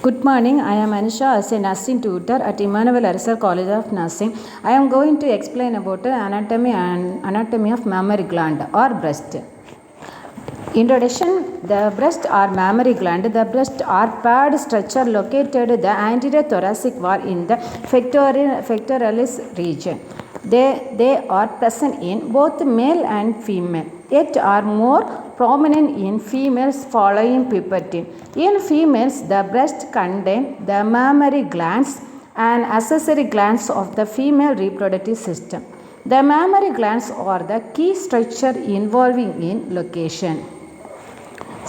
Good morning. I am Anisha as a nursing tutor at Emmanuel Arisal College of Nursing. I am going to explain about anatomy of mammary gland or breast. Introduction: the breast or mammary gland. The breast are paired structure located the anterior thoracic wall in the pectoralis region. They are present in both male and female, yet are more prominent in females following puberty. In females, the breast contain the mammary glands and accessory glands of the female reproductive system. The mammary glands are the key structure involving in location.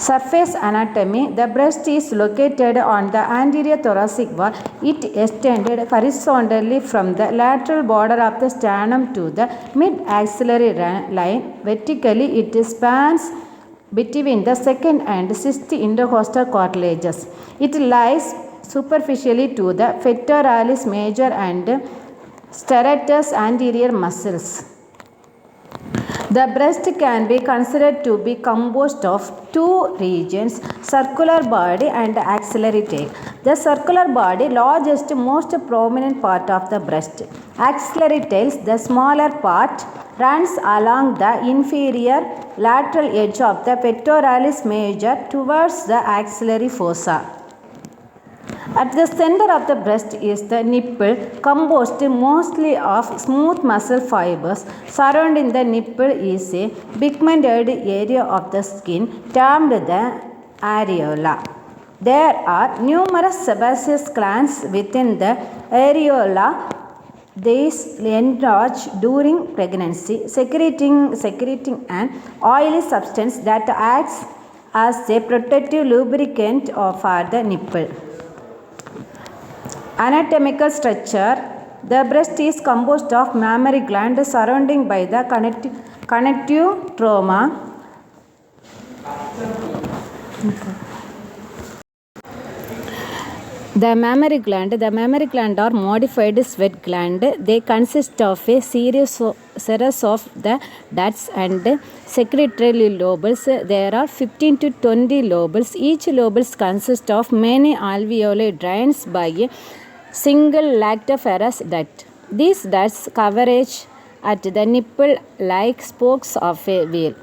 Surface anatomy: the breast is located on the anterior thoracic wall. It extended horizontally from the lateral border of the sternum to the mid-axillary line. Vertically, it spans between the second and sixth intercostal cartilages. It lies superficially to the pectoralis major and serratus anterior muscles. The breast can be considered to be composed of two regions, circular body and axillary tail. The circular body, largest, most prominent part of the breast. Axillary tails, the smaller part, runs along the inferior lateral edge of the pectoralis major towards the axillary fossa. At the center of the breast is the nipple, composed mostly of smooth muscle fibers. Surrounding the nipple is a pigmented area of the skin termed the areola. There are numerous sebaceous glands within the areola. These enlarge during pregnancy, secreting an oily substance that acts as a protective lubricant for the nipple. Anatomical structure: the breast is composed of mammary gland surrounding by the connective trauma. The mammary gland are modified sweat gland. They consist of a series of the ducts and secretory lobules. There are 15 to 20 lobules. Each lobules consist of many alveoli drained by a single lactiferous duct. These ducts coverage at the nipple like spokes of a wheel.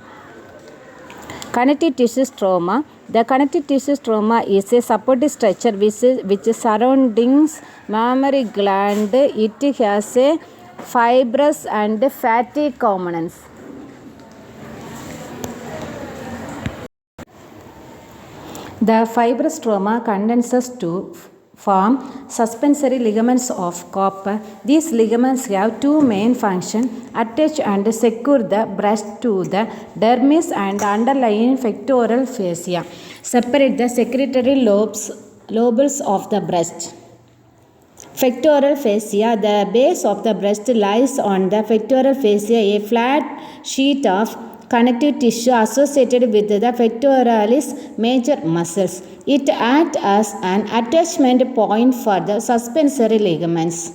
Connective tissue stroma. The connective tissue stroma is a supportive structure which surrounds mammary gland. It has a fibrous and fatty components. The fibrous stroma condenses to form suspensory ligaments of copper. These ligaments have two main functions: attach and secure the breast to the dermis and underlying pectoral fascia. Separate the secretory lobules of the breast. Pectoral fascia. The base of the breast lies on the pectoral fascia, a flat sheet of connective tissue associated with the pectoralis major muscles. It acts as an attachment point for the suspensory ligaments.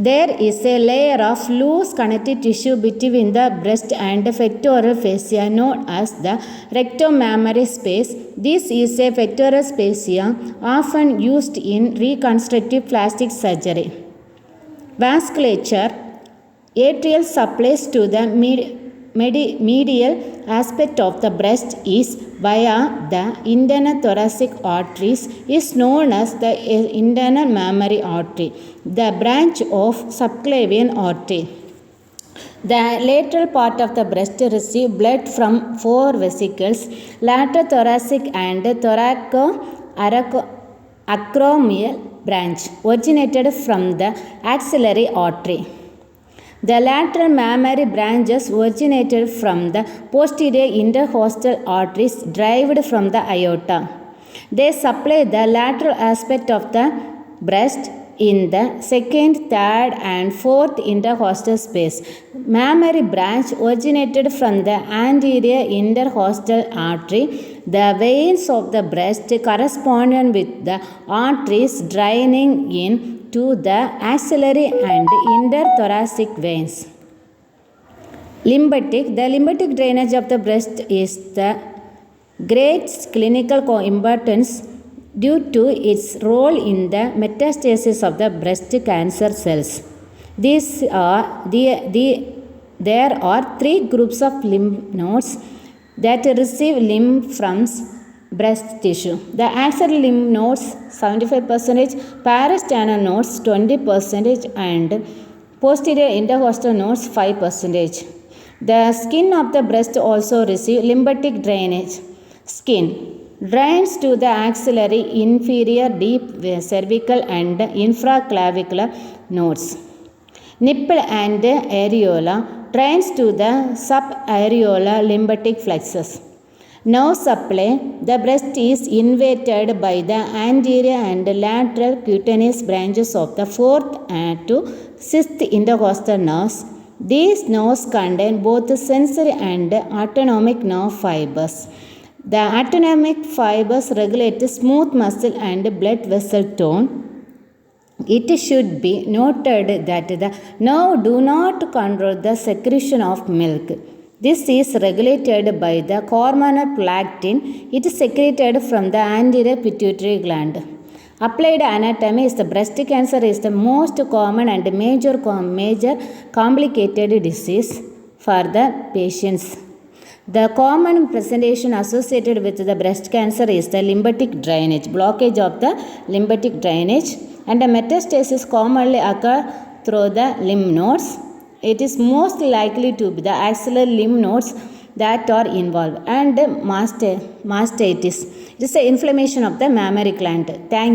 There is a layer of loose connective tissue between the breast and the pectoral fascia known as the rectomammary space. This is a pectoral fascia often used in reconstructive plastic surgery. Vasculature. Arterial supplies to the medial aspect of the breast is via the internal thoracic arteries is known as the internal mammary artery, the branch of subclavian artery. The lateral part of the breast receives blood from four vesicles: lateral thoracic and thoracoacromial branch, originated from the axillary artery. The lateral mammary branches originated from the posterior intercostal arteries derived from the aorta. They supply the lateral aspect of the breast in the second, third and fourth intercostal space. Mammary branch originated from the anterior intercostal artery. The veins of the breast correspond with the arteries draining in to the axillary and interthoracic veins. Lymphatic. The lymphatic drainage of the breast is the great clinical importance. due to its role in the metastasis of the breast cancer cells. There are three groups of lymph nodes that receive lymph from breast tissue. The axial lymph nodes 75%, parasternal nodes 20%, and posterior intercostal nodes 5%. The skin of the breast also receive lymphatic drainage. Skin drains to the axillary, inferior, deep cervical and infraclavicular nodes. Nipple and areola drains to the subareolar lymphatic plexus. Nerve supply. The breast is innervated by the anterior and lateral cutaneous branches of the 4th to 6th intercostal nerves. These nerves contain both sensory and autonomic nerve fibers. The autonomic fibers regulate smooth muscle and blood vessel tone. It should be noted that the nerve do not control the secretion of milk. This is regulated by the hormonal prolactin. It is secreted from the anterior pituitary gland. Applied anatomy is the breast cancer is the most common and major complicated disease for the patients. The common presentation associated with the breast cancer is the lymphatic drainage, blockage of the lymphatic drainage, and the metastasis commonly occur through the lymph nodes. It is most likely to be the axillary lymph nodes that are involved, and mastitis. It is the inflammation of the mammary gland. Thank